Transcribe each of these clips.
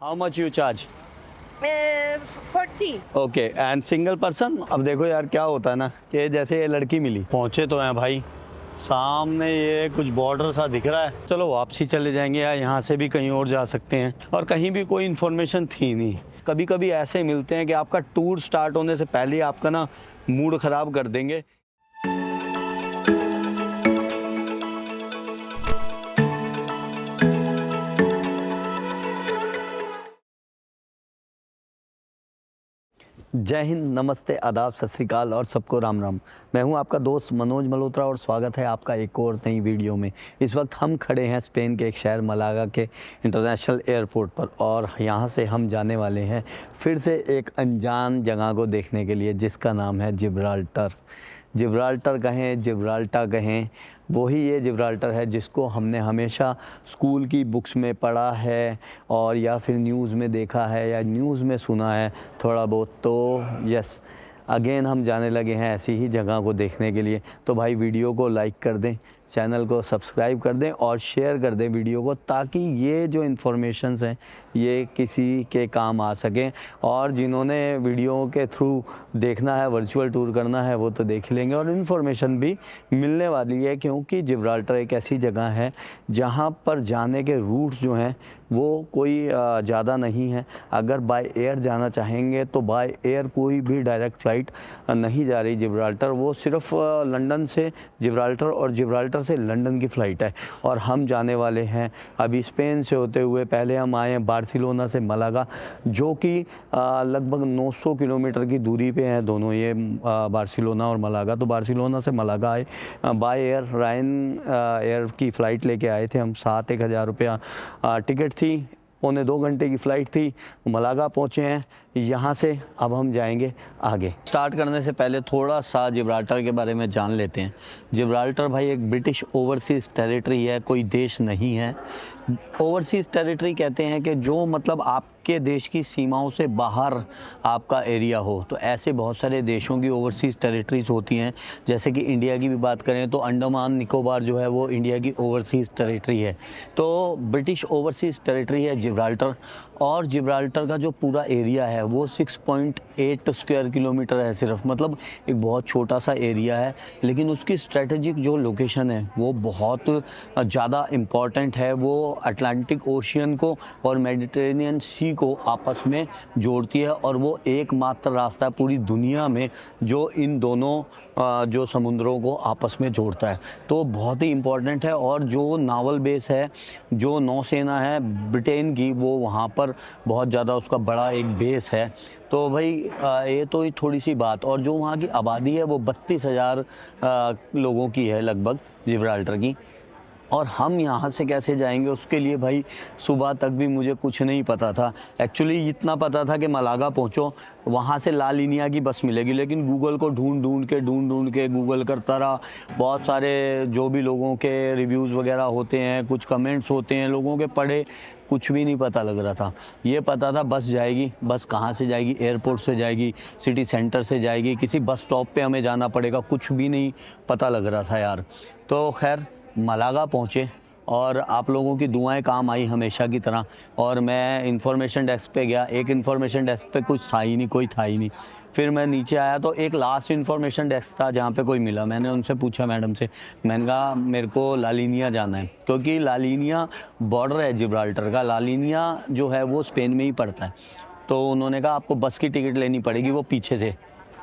How much you charge? 40. Okay, and single person? अब देखो यार क्या होता है ना कि जैसे ये लड़की मिली, पहुंचे तो हैं भाई, सामने ये कुछ बॉर्डर सा दिख रहा है, चलो वापसी चले जाएंगे या यहाँ से भी कहीं और जा सकते हैं, और कहीं भी कोई इन्फॉर्मेशन थी नहीं। कभी कभी ऐसे मिलते हैं कि आपका टूर स्टार्ट होने से पहले ही आपका ना मूड ख़राब कर देंगे। जय हिंद, नमस्ते, आदाब, सत श्री अकाल और सबको राम राम। मैं हूं आपका दोस्त मनोज मल्होत्रा और स्वागत है आपका एक और नई वीडियो में। इस वक्त हम खड़े हैं स्पेन के एक शहर मलागा के इंटरनेशनल एयरपोर्ट पर, और यहां से हम जाने वाले हैं फिर से एक अनजान जगह को देखने के लिए, जिसका नाम है जिब्राल्टर। जिब्राल्टर कहें, जिब्राल्टा कहें, वही ये जिब्राल्टर है जिसको हमने हमेशा स्कूल की बुक्स में पढ़ा है और या फिर न्यूज़ में देखा है या न्यूज़ में सुना है थोड़ा बहुत। तो यस, अगेन हम जाने लगे हैं ऐसी ही जगह को देखने के लिए। तो भाई वीडियो को लाइक कर दें, चैनल को सब्सक्राइब कर दें और शेयर कर दें वीडियो को, ताकि ये जो इन्फॉर्मेशंस हैं ये किसी के काम आ सकें। और जिन्होंने वीडियो के थ्रू देखना है, वर्चुअल टूर करना है, वो तो देख लेंगे और इन्फॉर्मेशन भी मिलने वाली है, क्योंकि जिब्राल्टर एक ऐसी जगह है जहाँ पर जाने के रूट जो हैं वो कोई ज़्यादा नहीं है। अगर बाय एयर जाना चाहेंगे तो बाय एयर कोई भी डायरेक्ट फ़्लाइट नहीं जा रही जिब्राल्टर, वो सिर्फ लंदन से जिब्राल्टर और जिब्राल्टर से लंदन की फ़्लाइट है। और हम जाने वाले हैं अभी स्पेन से होते हुए, पहले हम आए हैं बार्सिलोना से मलागा, जो कि लगभग 900 किलोमीटर की दूरी पे हैं दोनों ये, बार्सिलोना और मलागा। तो बार्सिलोना से मलागा आए बाय एयर, रायन एयर की फ़्लाइट लेके आए थे हम। 7-1 हज़ार रुपया टिकट थी, 1.25 घंटे की फ़्लाइट थी। मलागा पहुँचे हैं, यहाँ से अब हम जाएंगे आगे। स्टार्ट करने से पहले थोड़ा सा जिब्राल्टर के बारे में जान लेते हैं। जिब्राल्टर भाई एक ब्रिटिश ओवरसीज़ टेरिटरी है, कोई देश नहीं है। ओवरसीज़ टेरिटरी कहते हैं कि जो मतलब आपके देश की सीमाओं से बाहर आपका एरिया हो। तो ऐसे बहुत सारे देशों की ओवरसीज़ टेरिटरीज होती हैं। जैसे कि इंडिया की भी बात करें तो अंडमान निकोबार जो है वो इंडिया की ओवरसीज़ टेरिटरी है। तो ब्रिटिश ओवरसीज़ टेरिटरी है जिब्राल्टर, और जिब्राल्टर का जो पूरा एरिया है वो 6.8 स्क्वायर किलोमीटर है सिर्फ, मतलब एक बहुत छोटा सा एरिया है। लेकिन उसकी स्ट्रेटेजिक जो लोकेशन है वो बहुत ज़्यादा इम्पॉर्टेंट है। वो अटलांटिक ओशियन को और मेडिटेरेनियन सी को आपस में जोड़ती है, और वो एकमात्र रास्ता है पूरी दुनिया में जो इन दोनों जो समुद्रों को आपस में जोड़ता है। तो बहुत ही इम्पॉर्टेंट है। और जो नावल बेस है, जो नौसेना है ब्रिटेन की, वो वहाँ पर बहुत ज़्यादा उसका बड़ा एक बेस है। तो भाई ये तो थोड़ी सी बात। और जो वहाँ की आबादी है वो 32,000 लोगों की है लगभग जिब्राल्टर की। और हम यहाँ से कैसे जाएंगे उसके लिए भाई सुबह तक भी मुझे कुछ नहीं पता था। एक्चुअली इतना पता था कि मलागा पहुँचो, वहाँ से ला लीनिया की बस मिलेगी, लेकिन गूगल को ढूंढ ढूंढ के गूगल करता रहा। बहुत सारे जो भी लोगों के रिव्यूज़ वगैरह होते हैं, कुछ कमेंट्स होते हैं लोगों के, पढ़े, कुछ भी नहीं पता लग रहा था। ये पता था बस जाएगी, बस कहाँ से जाएगी, एयरपोर्ट से जाएगी, सिटी सेंटर से जाएगी, किसी बस स्टॉप पे हमें जाना पड़ेगा, कुछ भी नहीं पता लग रहा था यार। तो खैर मलागा पहुँचे और आप लोगों की दुआएं काम आई हमेशा की तरह। और मैं इंफॉर्मेशन डेस्क पे गया, एक इंफॉर्मेशन डेस्क पे कुछ था ही नहीं, कोई था ही नहीं। फिर मैं नीचे आया तो एक लास्ट इंफॉर्मेशन डेस्क था जहाँ पे कोई मिला। मैंने उनसे पूछा, मैडम से, मैंने कहा मेरे को ला लीनिया जाना है, क्योंकि ला लीनिया बॉर्डर है जिब्राल्टर का। ला लीनिया जो है वो स्पेन में ही पड़ता है। तो उन्होंने कहा आपको बस की टिकट लेनी पड़ेगी, वो पीछे से।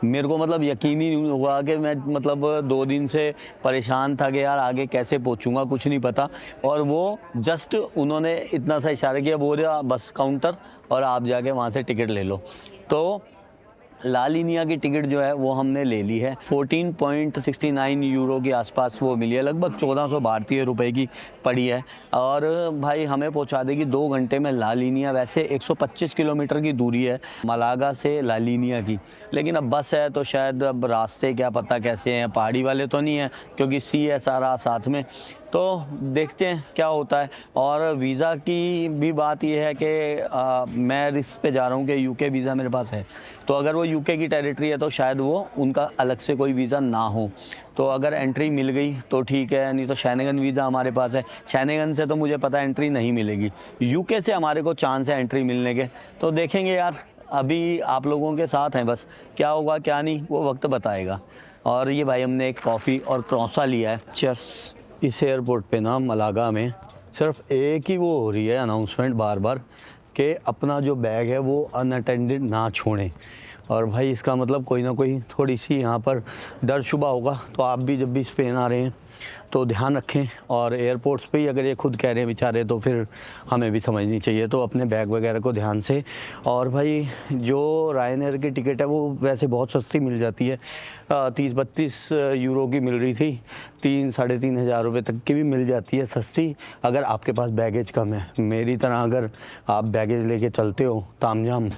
मेरे को मतलब यकीन ही नहीं हुआ कि मैं मतलब 2 दिन से परेशान था कि यार आगे कैसे पहुंचूंगा, कुछ नहीं पता। और वो जस्ट उन्होंने इतना सा इशारा किया, बोल रहा बस काउंटर, और आप जाके वहाँ से टिकट ले लो। तो ला लीनिया की टिकट जो है वो हमने ले ली है। 14.69 यूरो के आसपास वो मिली है, लगभग 1400 भारतीय रुपए की पड़ी है। और भाई हमें पहुंचा देगी 2 घंटे में ला लीनिया। वैसे 125 किलोमीटर की दूरी है मलागा से ला लीनिया की, लेकिन अब बस है तो शायद अब रास्ते क्या पता कैसे हैं, पहाड़ी वाले तो नहीं हैं क्योंकि सी है सारा साथ में। तो देखते हैं क्या होता है। और वीज़ा की भी बात यह है कि मैं रिस्क पे जा रहा हूँ कि यूके वीज़ा मेरे पास है, तो अगर वो यूके की टेरिटरी है तो शायद वो उनका अलग से कोई वीज़ा ना हो, तो अगर एंट्री मिल गई तो ठीक है, नहीं तो शेनेगन वीज़ा हमारे पास है। शेनेगन से तो मुझे पता है एंट्री नहीं मिलेगी, यूके से हमारे को चांस है एंट्री मिलने के। तो देखेंगे यार, अभी आप लोगों के साथ हैं, बस क्या होगा क्या नहीं वो वक्त बताएगा। और ये भाई हमने एक कॉफ़ी और क्रॉसा लिया है, चीयर्स। इस एयरपोर्ट पे ना मलागा में सिर्फ एक ही वो हो रही है अनाउंसमेंट बार बार कि अपना जो बैग है वो अनअटेंडेड ना छोड़ें। और भाई इसका मतलब कोई ना कोई थोड़ी सी यहाँ पर डर शुबा होगा। तो आप भी जब भी स्पेन आ रहे हैं तो ध्यान रखें। और एयरपोर्ट्स पे ही अगर ये खुद कह रहे हैं बेचारे तो फिर हमें भी समझनी चाहिए, तो अपने बैग वगैरह को ध्यान से। और भाई जो रायनेयर की टिकट है वो वैसे बहुत सस्ती मिल जाती है, 30-32 यूरो की मिल रही थी, 3-3.5 हज़ार रुपये तक की भी मिल जाती है सस्ती, अगर आपके पास बैगेज कम है। मेरी तरह अगर आप बैगेज लेके चलते हो तामझाम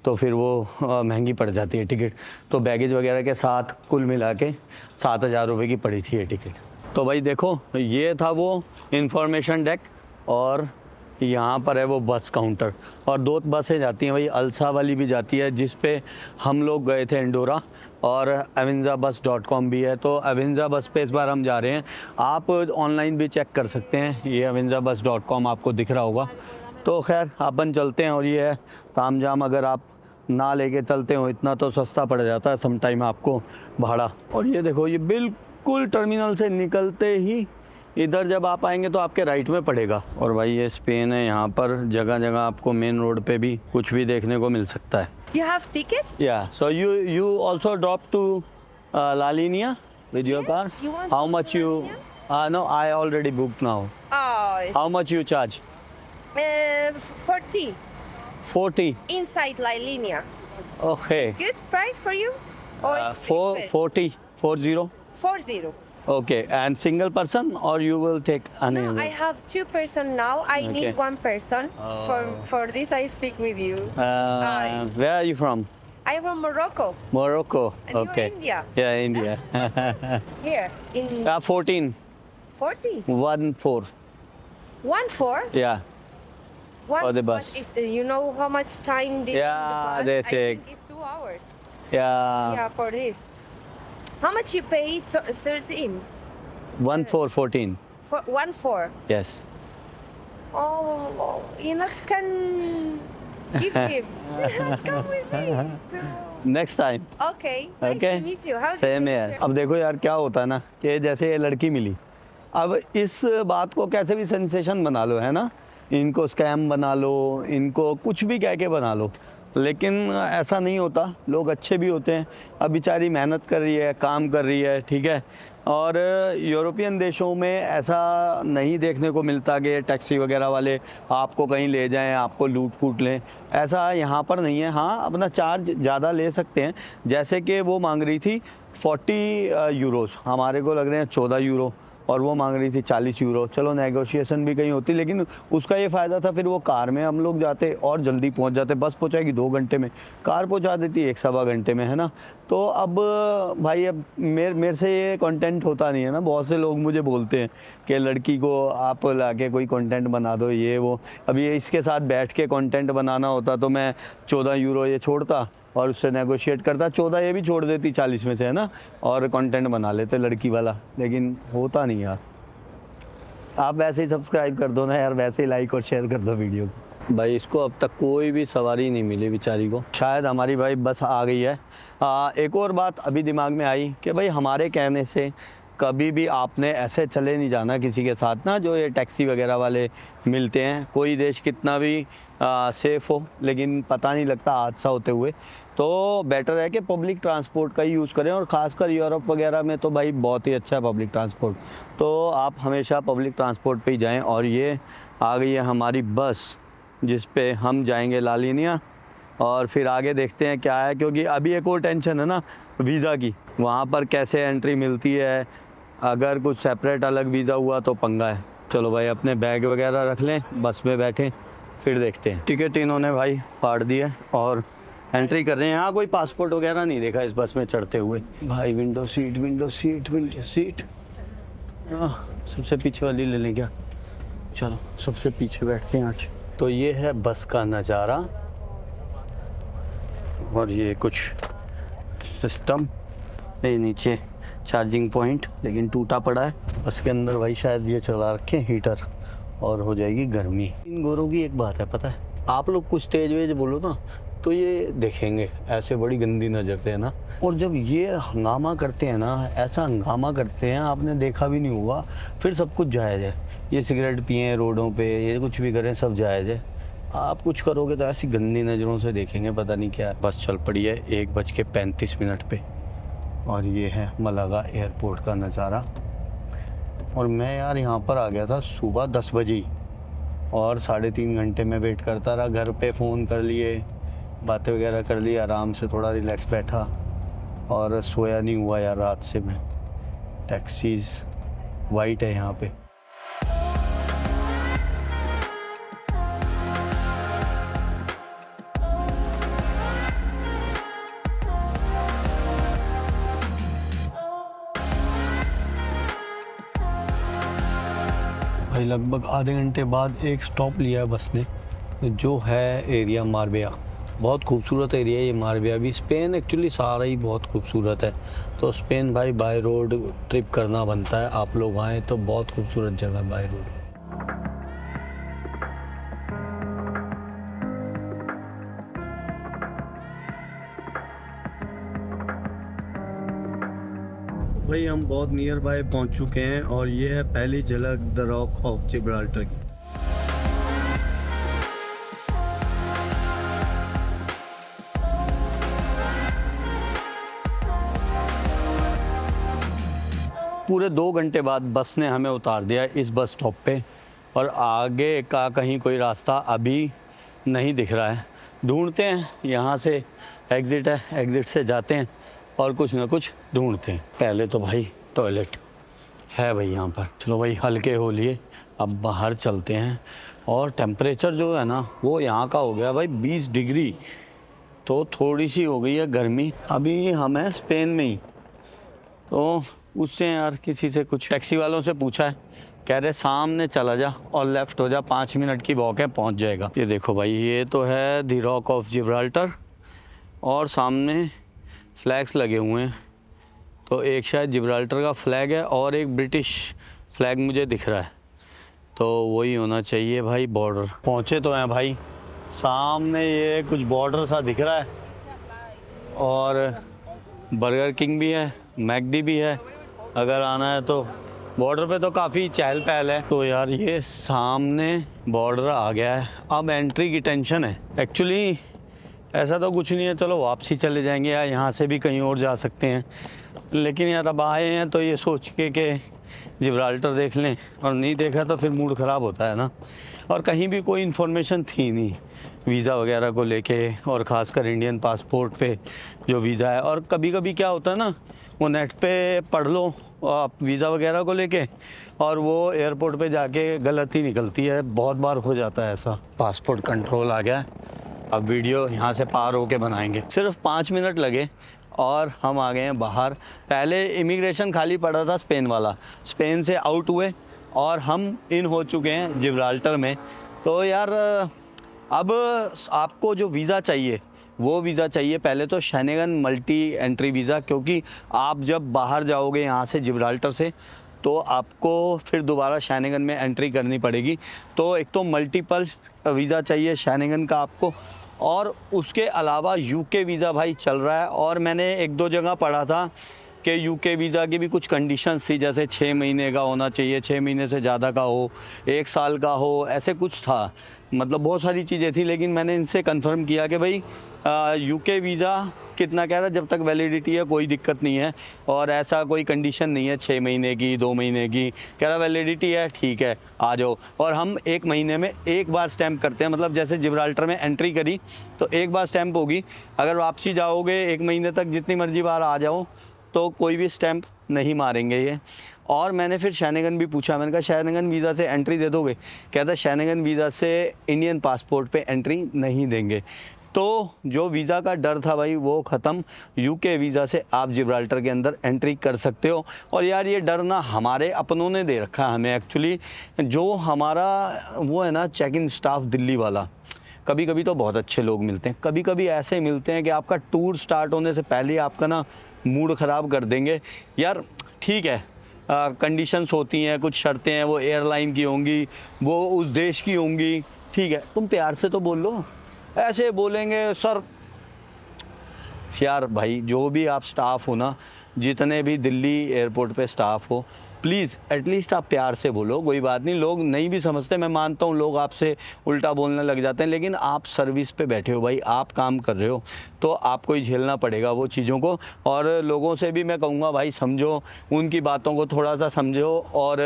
तो फिर वो महंगी पड़ जाती है टिकट। तो बैगेज वगैरह के साथ कुल मिला के 7,000 रुपये की पड़ी थी ये टिकट। तो भाई देखो, ये था वो इंफॉर्मेशन डेक, और यहाँ पर है वो बस काउंटर। और 2 बसें जाती हैं भाई, अल्सा वाली भी जाती है जिस पे हम लोग गए थे इंडोरा, और avenzaBus.com भी है। तो अवेंजा बस पे इस बार हम जा रहे हैं। आप ऑनलाइन भी चेक कर सकते हैं, ये avenzaBus.com आपको दिख रहा होगा। तो खैर अपन चलते हैं। और ये है तामझाम, अगर आप ना लेके चलते हो इतना तो सस्ता पड़ जाता है सम टाइम आपको भाड़ा। और ये देखो, ये बिल्कुल टर्मिनल से निकलते ही इधर जब आप आएंगे तो आपके राइट में पड़ेगा। और भाई ये स्पेन है, यहाँ पर जगह जगह आपको मेन रोड पे भी कुछ भी देखने को मिल सकता है। You have ticket? Yeah, so you also drop to La Linea with your car? You want How to much La you? Linea? No, I already booked now. Oh, How much you charge? 40 40. inside La Linea. Okay. Good price for you? Or it's 40. 40. 40. Okay, and single person or you will take No, another? I have 2 person now. I Okay. need 1 person. For this I speak with you. Where are you from? I'm from Morocco. Morocco. And Okay. you're India. Yeah, India. Here in 14. 40. 14. 1-4. Yeah. One For the bus. Is, you know how much time the Yeah, bus? they I take. think it's 2 hours. Yeah. Yeah, for this. How much you pay? 13. 14. For 1-4. Yes. Oh, Enoch can give him. Enoch, come with me. Next time. Okay. Nice Okay. to meet you. How's same है। अब देखो यार क्या होता है ना कि जैसे ये लड़की मिली, अब इस बात को कैसे भी सेंसेशन बना लो, है ना, इनको स्कैम बना लो, इनको कुछ भी कह के बना लो, लेकिन ऐसा नहीं होता। लोग अच्छे भी होते हैं। अब बेचारी मेहनत कर रही है, काम कर रही है, ठीक है। और यूरोपियन देशों में ऐसा नहीं देखने को मिलता कि टैक्सी वगैरह वाले आपको कहीं ले जाएं, आपको लूट फूट लें, ऐसा यहाँ पर नहीं है। हाँ, अपना चार्ज ज़्यादा ले सकते हैं, जैसे कि वो मांग रही थी 40 यूरोस, हमारे को लग रहे हैं 14 यूरो, और वो मांग रही थी 40 यूरो। चलो नेगोशिएशन भी कहीं होती, लेकिन उसका ये फ़ायदा था फिर वो कार में हम लोग जाते और जल्दी पहुंच जाते। बस पहुंचाएगी 2 घंटे में, कार पहुंचा देती 1-1.25 घंटे में, है ना। तो अब भाई अब मेरे से ये कंटेंट होता नहीं है ना। बहुत से लोग मुझे बोलते हैं कि लड़की को आप लाके कोई कंटेंट बना दो, ये वो। अब ये इसके साथ बैठ के कंटेंट बनाना होता तो मैं 14 यूरो ये छोड़ता और उससे नेगोशिएट करता, 14 ये भी छोड़ देती 40 में से, है ना, और कंटेंट बना लेते लड़की वाला। लेकिन होता नहीं यार। आप वैसे ही सब्सक्राइब कर दो ना यार, वैसे ही लाइक और शेयर कर दो वीडियो को। भाई इसको अब तक कोई भी सवारी नहीं मिली बेचारी को। शायद हमारी भाई बस आ गई है। एक और बात अभी दिमाग में आई कि भाई हमारे कहने से कभी भी आपने ऐसे चले नहीं जाना किसी के साथ ना, जो ये टैक्सी वगैरह वाले मिलते हैं। कोई देश कितना भी सेफ़ हो, लेकिन पता नहीं लगता हादसा होते हुए। तो बेटर है कि पब्लिक ट्रांसपोर्ट का ही यूज़ करें, और ख़ासकर यूरोप वगैरह में तो भाई बहुत ही अच्छा है पब्लिक ट्रांसपोर्ट। तो आप हमेशा पब्लिक ट्रांसपोर्ट पे ही जाएं। और ये आ गई है हमारी बस जिस पे हम जाएंगे ला लिनिया, और फिर आगे देखते हैं क्या है, क्योंकि अभी एक और टेंशन है ना वीज़ा की, वहाँ पर कैसे एंट्री मिलती है। अगर कुछ सेपरेट अलग वीज़ा हुआ तो पंगा है। चलो भाई अपने बैग वगैरह रख लें, बस में बैठें, फिर देखते हैं। टिकट इन्होंने भाई फाड़ दी है और एंट्री कर रहे हैं। यहाँ कोई पासपोर्ट वगैरह नहीं देखा इस बस में चढ़ते हुए। भाई window seat, window seat, window seat. सबसे पीछे वाली ले लें क्या? चलो सबसे पीछे बैठते हैं आज। तो ये है बस का नज़ारा और ये कुछ सिस्टम, ये नीचे चार्जिंग पॉइंट लेकिन टूटा पड़ा है। बस के अंदर भाई शायद ये चला रखे हीटर और हो जाएगी गर्मी। इन गोरों की एक बात है पता है, आप लोग कुछ तेज वेज बोलो ना तो ये देखेंगे ऐसे बड़ी गंदी नज़र से, है ना। और जब ये हंगामा करते हैं ना, ऐसा हंगामा करते हैं आपने देखा भी नहीं होगा, फिर सब कुछ जायज़ है। ये सिगरेट पिए रोडों पे, ये कुछ भी करें, सब जायज़ है। आप कुछ करोगे तो ऐसी गंदी नज़रों से देखेंगे, पता नहीं क्या। बस चल पड़ी है 1:35 पे और ये है मलागा एयरपोर्ट का नज़ारा। और मैं यार यहाँ पर आ गया था सुबह 10 बजे ही और 3.5 घंटे में वेट करता रहा। घर पे फ़ोन कर लिए, बातें वगैरह कर ली, आराम से थोड़ा रिलैक्स बैठा और सोया नहीं हुआ यार रात से मैं। टैक्सीज़ वाइट है यहाँ पे। भाई लगभग आधे घंटे बाद एक स्टॉप लिया है बस ने, जो है एरिया मार्बिया। बहुत खूबसूरत एरिया है ये मार्बिया भी। स्पेन एक्चुअली सारा ही बहुत खूबसूरत है, तो स्पेन भाई बाय रोड ट्रिप करना बनता है। आप लोग आएँ तो बहुत खूबसूरत जगह है बाय रोड। भाई हम बहुत नियर बाय पहुंच चुके हैं और ये है पहली झलक द रॉक ऑफ जिब्राल्टर की। पूरे 2 घंटे बाद बस ने हमें उतार दिया इस बस स्टॉप पे और आगे का कहीं कोई रास्ता अभी नहीं दिख रहा है। ढूंढते हैं, यहाँ से एग्ज़िट है, एग्ज़िट से जाते हैं और कुछ ना कुछ ढूंढते हैं। पहले तो भाई टॉयलेट है भाई यहाँ पर। चलो भाई हल्के हो लिए, अब बाहर चलते हैं। और टेम्परेचर जो है ना वो यहाँ का हो गया भाई 20 डिग्री, तो थोड़ी सी हो गई है गर्मी। अभी हम हैं स्पेन में ही, तो उससे यार किसी से कुछ टैक्सी वालों से पूछा है, कह रहे सामने चला जा और लेफ़्ट हो जा, 5 मिनट की वॉक है, पहुँच जाएगा। ये देखो भाई ये तो है द रॉक ऑफ जिब्राल्टर और सामने फ्लैग्स लगे हुए हैं। तो एक शायद जिब्राल्टर का फ्लैग है और एक ब्रिटिश फ्लैग मुझे दिख रहा है, तो वही होना चाहिए भाई बॉर्डर। पहुँचे तो हैं भाई, सामने ये कुछ बॉर्डर सा दिख रहा है और बर्गर किंग भी है, मैकडी भी है। अगर आना है तो बॉर्डर पे तो काफ़ी चहल पहल है। तो यार ये सामने बॉर्डर आ गया है, अब एंट्री की टेंशन है। एक्चुअली ऐसा तो कुछ नहीं है, चलो वापसी चले जाएंगे या यहाँ से भी कहीं और जा सकते हैं, लेकिन यार अब आए हैं तो ये सोच के कि जिब्राल्टर देख लें, और नहीं देखा तो फिर मूड ख़राब होता है ना। और कहीं भी कोई इन्फॉर्मेशन थी नहीं वीज़ा वगैरह को लेके, और ख़ासकर इंडियन पासपोर्ट पे जो वीज़ा है। और कभी कभी क्या होता है ना, वो नेट पे पढ़ लो आप वीज़ा वगैरह को लेके, और वो एयरपोर्ट पे जाके गलत ही निकलती है। बहुत बार हो जाता है ऐसा। पासपोर्ट कंट्रोल आ गया, अब वीडियो यहाँ से पार होके बनाएंगे। सिर्फ 5 मिनट लगे और हम आ गए हैं बाहर। पहले इमिग्रेशन खाली पड़ा था स्पेन वाला, स्पेन से आउट हुए और हम इन हो चुके हैं जिब्राल्टर में। तो यार अब आपको जो वीज़ा चाहिए वो वीज़ा चाहिए पहले तो शेंगेन मल्टी एंट्री वीज़ा, क्योंकि आप जब बाहर जाओगे यहाँ से जिब्राल्टर से तो आपको फिर दोबारा शेंगेन में एंट्री करनी पड़ेगी। तो एक तो मल्टीपल वीज़ा चाहिए शेंगेन का आपको, और उसके अलावा यूके वीज़ा भाई चल रहा है। और मैंने 1-2 जगह पढ़ा था कि यूके वीज़ा की भी कुछ कंडीशंस थी, जैसे 6 महीने का होना चाहिए, 6 महीने से ज़्यादा का हो, 1 साल का हो, ऐसे कुछ था। मतलब बहुत सारी चीज़ें थी, लेकिन मैंने इनसे कंफर्म किया कि भाई यूके वीज़ा कितना कह रहा, जब तक वैलिडिटी है कोई दिक्कत नहीं है, और ऐसा कोई कंडीशन नहीं है 6 महीने की, 2 महीने की। कह रहा वैलिडिटी है, ठीक है आ जाओ। और हम 1 महीने में एक बार स्टैंप करते हैं, मतलब जैसे जिब्राल्टर में एंट्री करी तो एक बार स्टैंप होगी। अगर वापसी जाओगे 1 महीने तक जितनी मर्जी बार आ जाओ तो कोई भी स्टैंप नहीं मारेंगे ये। और मैंने फिर शेंगेन भी पूछा, मैंने कहा शेंगेन वीज़ा से एंट्री दे दोगे? कहता शेंगेन वीज़ा से इंडियन पासपोर्ट पे एंट्री नहीं देंगे। तो जो वीज़ा का डर था भाई वो ख़त्म। यूके वीज़ा से आप जिब्राल्टर के अंदर एंट्री कर सकते हो। और यार ये डर ना हमारे अपनों ने दे रखा है हमें एक्चुअली। जो हमारा वो है ना चेक इन स्टाफ दिल्ली वाला, कभी कभी तो बहुत अच्छे लोग मिलते हैं, कभी कभी ऐसे मिलते हैं कि आपका टूर स्टार्ट होने से पहले ही आपका ना मूड ख़राब कर देंगे। यार ठीक है, कंडीशंस होती हैं, कुछ शर्तें हैं, वो एयरलाइन की होंगी, वो उस देश की होंगी, ठीक है, तुम प्यार से तो बोल लो। ऐसे बोलेंगे सर। यार भाई जो भी आप स्टाफ हो ना, जितने भी दिल्ली एयरपोर्ट पे स्टाफ हो, प्लीज़ एटलीस्ट आप प्यार से बोलो। कोई बात नहीं, लोग नहीं भी समझते, मैं मानता हूँ लोग आपसे उल्टा बोलने लग जाते हैं, लेकिन आप सर्विस पे बैठे हो भाई, आप काम कर रहे हो, तो आपको ही झेलना पड़ेगा वो चीज़ों को। और लोगों से भी मैं कहूँगा भाई समझो, उनकी बातों को थोड़ा सा समझो, और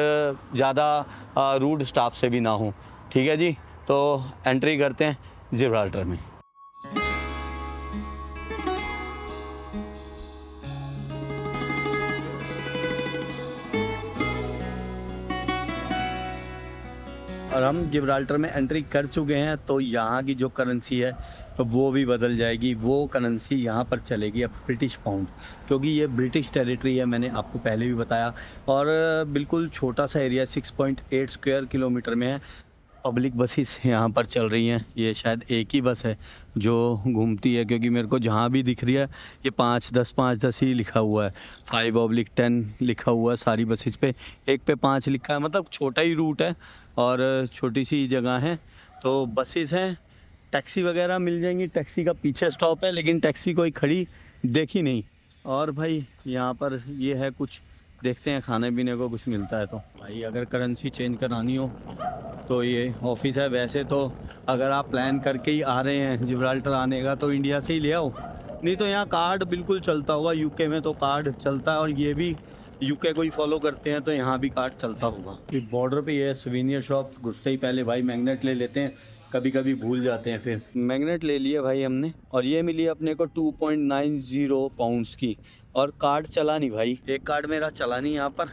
ज़्यादा रूड स्टाफ से भी ना हो। ठीक है जी, तो एंट्री करते हैं जिब्राल्टर में। और हम जिब्राल्टर में एंट्री कर चुके हैं, तो यहाँ की जो करेंसी है वो भी बदल जाएगी। वो करेंसी यहाँ पर चलेगी अब ब्रिटिश पाउंड, क्योंकि ये ब्रिटिश टेरिटरी है, मैंने आपको पहले भी बताया। और बिल्कुल छोटा सा एरिया 6.8 स्क्वायर किलोमीटर में है। पब्लिक बसेस यहाँ पर चल रही हैं। ये शायद एक ही बस है जो घूमती है, क्योंकि मेरे को जहाँ भी दिख रही है ये 5-10 ही लिखा हुआ है, 5/10 लिखा हुआ है सारी बसेस पे। एक पे 5 लिखा है, मतलब छोटा ही रूट है और छोटी सी जगह है, तो बसेस हैं। टैक्सी वगैरह मिल जाएंगी, टैक्सी का पीछे स्टॉप है, लेकिन टैक्सी कोई खड़ी देखी नहीं। और भाई यहाँ पर ये है कुछ, देखते हैं खाने पीने को कुछ मिलता है तो। भाई अगर करेंसी चेंज करानी हो तो ये ऑफिस है। वैसे तो अगर आप प्लान करके ही आ रहे हैं जिब्राल्टर आने का, तो इंडिया से ही ले आओ, नहीं तो यहाँ कार्ड बिल्कुल चलता होगा। यूके में तो कार्ड चलता है, और ये भी यूके को ही फॉलो करते हैं, तो यहाँ भी कार्ड चलता होगा। ये बॉर्डर पे ये सुवेनियर शॉप, घुसते ही पहले भाई मैग्नेट ले लेते हैं, कभी कभी भूल जाते हैं। फिर मैग्नेट ले लिया भाई हमने, और ये मिली अपने को 2.90 पाउंड्स की। और कार्ड चला नहीं भाई, एक कार्ड मेरा चला नहीं यहाँ पर,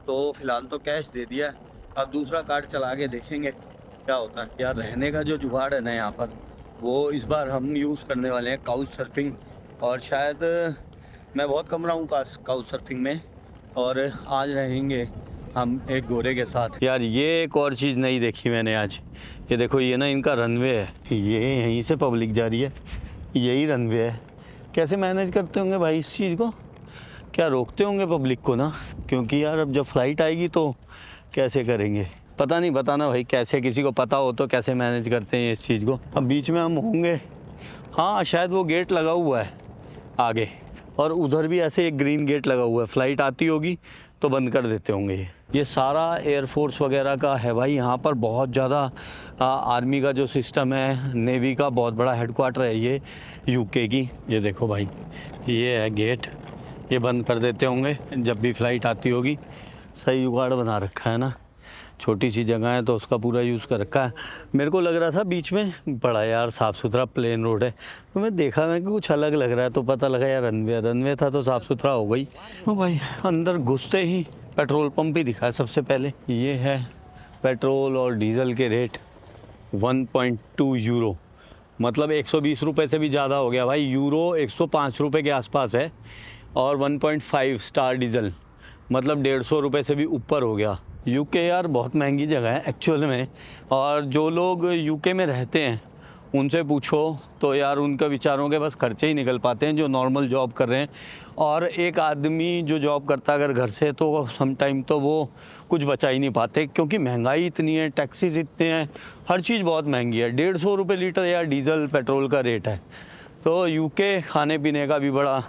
तो फिलहाल तो कैश दे दिया। अब दूसरा कार्ड चला के देखेंगे क्या होता है। यार रहने का जो जुगाड़ है ना यहाँ पर, वो इस बार हम यूज़ करने वाले हैं काउच सर्फिंग। और शायद मैं बहुत कम रहा हूँ काउच सर्फिंग में, और आज रहेंगे हम एक गोरे के साथ। यार ये एक और चीज़ नहीं देखी मैंने आज। ये देखो, ये ना इनका रनवे है, ये यहीं से पब्लिक जा रही है, यही रनवे है। कैसे मैनेज करते होंगे भाई इस चीज़ को, क्या रोकते होंगे पब्लिक को ना, क्योंकि यार अब जब फ्लाइट आएगी तो कैसे करेंगे पता नहीं। बताना भाई कैसे, किसी को पता हो तो कैसे मैनेज करते हैं इस चीज़ को। अब बीच में हम होंगे, हाँ शायद वो गेट लगा हुआ है आगे, और उधर भी ऐसे एक ग्रीन गेट लगा हुआ है, फ्लाइट आती होगी तो बंद कर देते होंगे। ये सारा एयरफोर्स वगैरह का है भाई, यहाँ पर बहुत ज़्यादा आर्मी का जो सिस्टम है, नेवी का बहुत बड़ा हेडक्वार्टर है ये यूके की। ये देखो भाई, ये है गेट, ये बंद कर देते होंगे जब भी फ़्लाइट आती होगी। सही जुगाड़ बना रखा है ना, छोटी सी जगह है तो उसका पूरा यूज़ कर रखा है। मेरे को लग रहा था बीच में बड़ा यार साफ़ सुथरा प्लेन रोड है, तो मैं देखा मैं कि कुछ अलग लग रहा है, तो पता लगा यार रनवे था, तो साफ़ सुथरा हो गई। तो भाई अंदर घुसते ही पेट्रोल पंप ही दिखा है सबसे पहले। ये है पेट्रोल और डीजल के रेट, 1.2 यूरो, मतलब 120 रुपये से भी ज़्यादा हो गया भाई। यूरो 105 रुपये के आसपास है, और 1.5 स्टार डीजल मतलब 150 रुपये से भी ऊपर हो गया। यूके यार बहुत महंगी जगह है एक्चुअल में, और जो लोग यूके में रहते हैं उनसे पूछो तो यार उनके विचारों के बस खर्चे ही निकल पाते हैं जो नॉर्मल जॉब कर रहे हैं। और एक आदमी जो जॉब करता है अगर घर से, तो सम टाइम तो वो कुछ बचा ही नहीं पाते, क्योंकि महंगाई इतनी है, टैक्सीज इतने हैं, हर चीज़ बहुत महंगी है। 150 रुपये लीटर यार डीजल पेट्रोल का रेट है। तो यूके खाने पीने का भी बड़ा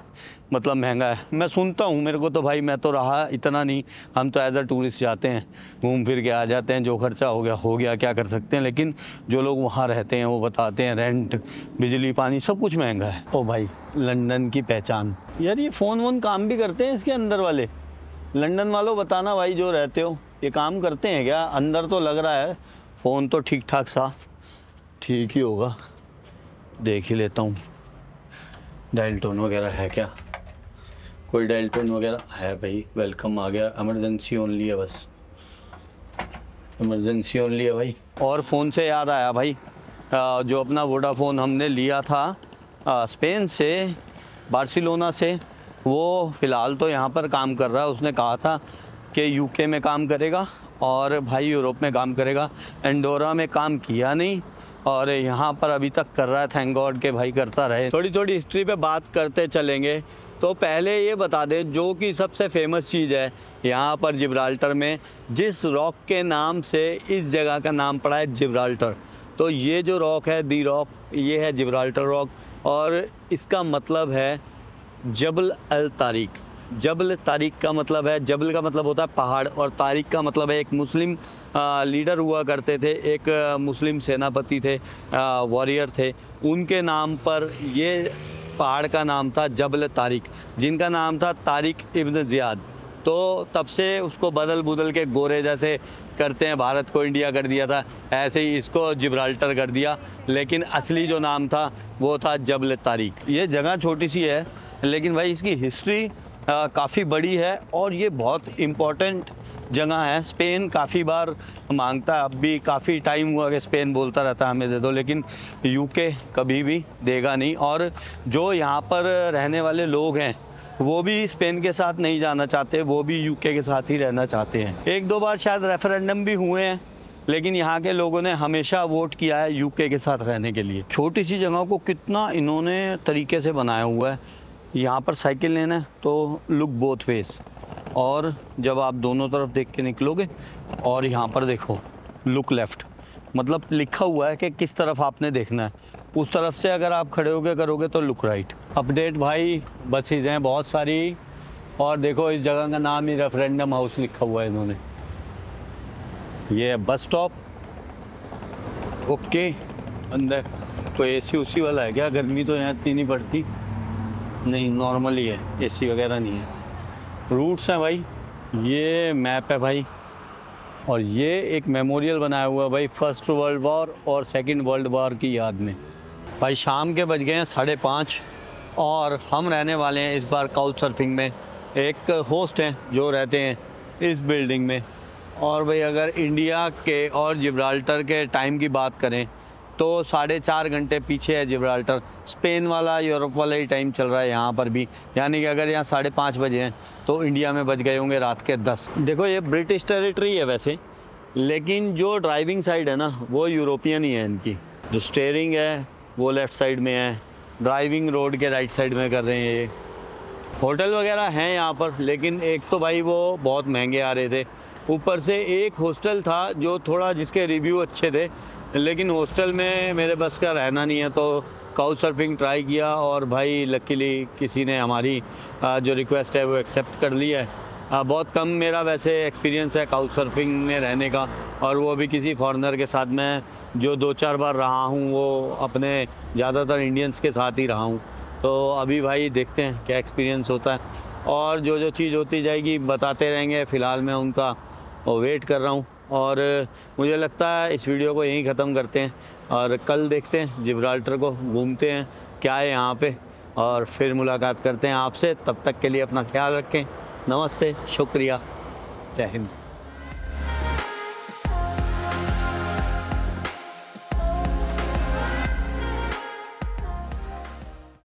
मतलब महंगा है। मैं सुनता हूँ, मेरे को तो भाई, मैं तो रहा इतना नहीं, हम तो एज अ टूरिस्ट जाते हैं, घूम फिर के आ जाते हैं, जो खर्चा हो गया, क्या कर सकते हैं। लेकिन जो लोग वहाँ रहते हैं वो बताते हैं रेंट, बिजली, पानी सब कुछ महंगा है। ओ भाई लंदन की पहचान। यार ये फ़ोन वोन काम भी करते हैं इसके अंदर वाले? लंदन वालों बताना भाई जो रहते हो, ये काम करते हैं क्या? अंदर तो लग रहा है फ़ोन तो ठीक ठाक सा ठीक ही होगा, देख ही लेता हूँ। डायल टोन वगैरह है क्या? कोई डायल टोन वगैरह है भाई? वेलकम आ गया, इमरजेंसी ओनली है, बस इमरजेंसी ओनली है भाई। और फ़ोन से याद आया भाई, जो अपना वोडाफोन हमने लिया था स्पेन से, बार्सिलोना से, वो फ़िलहाल तो यहाँ पर काम कर रहा है। उसने कहा था कि यूके में काम करेगा और भाई यूरोप में काम करेगा। एंडोरा में काम किया नहीं और यहाँ पर अभी तक कर रहा है। थैंक गॉड के भाई करता रहे। थोड़ी थोड़ी हिस्ट्री पे बात करते चलेंगे। तो पहले ये बता दें जो कि सबसे फेमस चीज़ है यहाँ पर जिब्राल्टर में, जिस रॉक के नाम से इस जगह का नाम पड़ा है जिब्राल्टर। तो ये जो रॉक है, दी रॉक, ये है जिब्राल्टर रॉक और इसका मतलब है जबल अल तारिक। जबल तारिक का मतलब है, जबल का मतलब होता है पहाड़ और तारिक का मतलब है एक मुस्लिम लीडर हुआ करते थे, एक मुस्लिम सेनापति थे, वॉरियर थे। उनके नाम पर ये पहाड़ का नाम था जबल तारिक, जिनका नाम था तारिक इब्न ज़ियाद। तो तब से उसको बदल के गोरे जैसे करते हैं, भारत को इंडिया कर दिया था, ऐसे ही इसको जिब्राल्टर कर दिया, लेकिन असली जो नाम था वो था जबल तारिक। ये जगह छोटी सी है लेकिन भाई इसकी हिस्ट्री काफ़ी बड़ी है और ये बहुत इम्पोर्टेंट जगह है। स्पेन काफ़ी बार मांगता है, अब भी काफ़ी टाइम हुआ कि स्पेन बोलता रहता है हमें दे दो, लेकिन यूके कभी भी देगा नहीं। और जो यहाँ पर रहने वाले लोग हैं वो भी स्पेन के साथ नहीं जाना चाहते, वो भी यूके के साथ ही रहना चाहते हैं। एक दो बार शायद रेफरेंडम भी हुए हैं, लेकिन यहाँ के लोगों ने हमेशा वोट किया है यूके के साथ रहने के लिए। छोटी सी जगह को कितना इन्होंने तरीके से बनाया हुआ है। यहाँ पर साइकिल लेना है तो लुक बोथ वेज, और जब आप दोनों तरफ देख के निकलोगे और यहाँ पर देखो लुक लेफ़्ट, मतलब लिखा हुआ है कि किस तरफ आपने देखना है। उस तरफ से अगर आप खड़े होकर करोगे तो लुक राइट। अपडेट भाई, बसेज हैं बहुत सारी और देखो इस जगह का नाम ही रेफरेंडम हाउस लिखा हुआ है इन्होंने। ये है बस स्टॉप। ओके, अंदर तो एसी उसी वाला है क्या? गर्मी तो यहाँ इतनी नहीं पड़ती। नहीं, नॉर्मल ही है, एसी वगैरह नहीं है। रूट्स हैं भाई, ये मैप है भाई, और ये एक मेमोरियल बनाया हुआ है भाई फर्स्ट वर्ल्ड वॉर और सेकंड वर्ल्ड वॉर की याद में। भाई शाम के बज गए हैं 5:30 और हम रहने वाले हैं इस बार काउच सर्फिंग में। एक होस्ट हैं जो रहते हैं इस बिल्डिंग में। और भाई अगर इंडिया के और जिब्राल्टर के टाइम की बात करें तो 4.5 घंटे पीछे है जिब्राल्टर। स्पेन वाला, यूरोप वाला ही टाइम चल रहा है यहाँ पर भी, यानी कि अगर यहाँ 5:30 बजे हैं तो इंडिया में बज गए होंगे रात के 10। देखो ये ब्रिटिश टेरिटरी है वैसे, लेकिन जो ड्राइविंग साइड है ना वो यूरोपियन ही है इनकी। जो स्टीयरिंग है वो लेफ़्ट साइड में है, ड्राइविंग रोड के राइट साइड में कर रहे हैं ये। होटल वगैरह हैं यहाँ पर, लेकिन एक तो भाई वो बहुत महंगे आ रहे थे, ऊपर से एक हॉस्टल था जो थोड़ा जिसके रिव्यू अच्छे थे, लेकिन हॉस्टल में मेरे बस का रहना नहीं है तो काउच सर्फिंग ट्राई किया और भाई लकीली किसी ने हमारी जो रिक्वेस्ट है वो एक्सेप्ट कर ली है। बहुत कम मेरा वैसे एक्सपीरियंस है काउच सर्फिंग में रहने का, और वो भी किसी फॉरेनर के साथ। मैं जो 2-4 बार रहा हूँ वो अपने ज़्यादातर इंडियंस के साथ ही रहा हूँ। तो अभी भाई देखते हैं क्या एक्सपीरियंस होता है, और जो चीज़ होती जाएगी बताते रहेंगे। फ़िलहाल मैं उनका वेट कर रहा हूँ और मुझे लगता है इस वीडियो को यहीं ख़त्म करते हैं और कल देखते हैं जिब्राल्टर को, घूमते हैं क्या है यहाँ पे, और फिर मुलाकात करते हैं आपसे। तब तक के लिए अपना ख्याल रखें। नमस्ते, शुक्रिया, जय हिंद।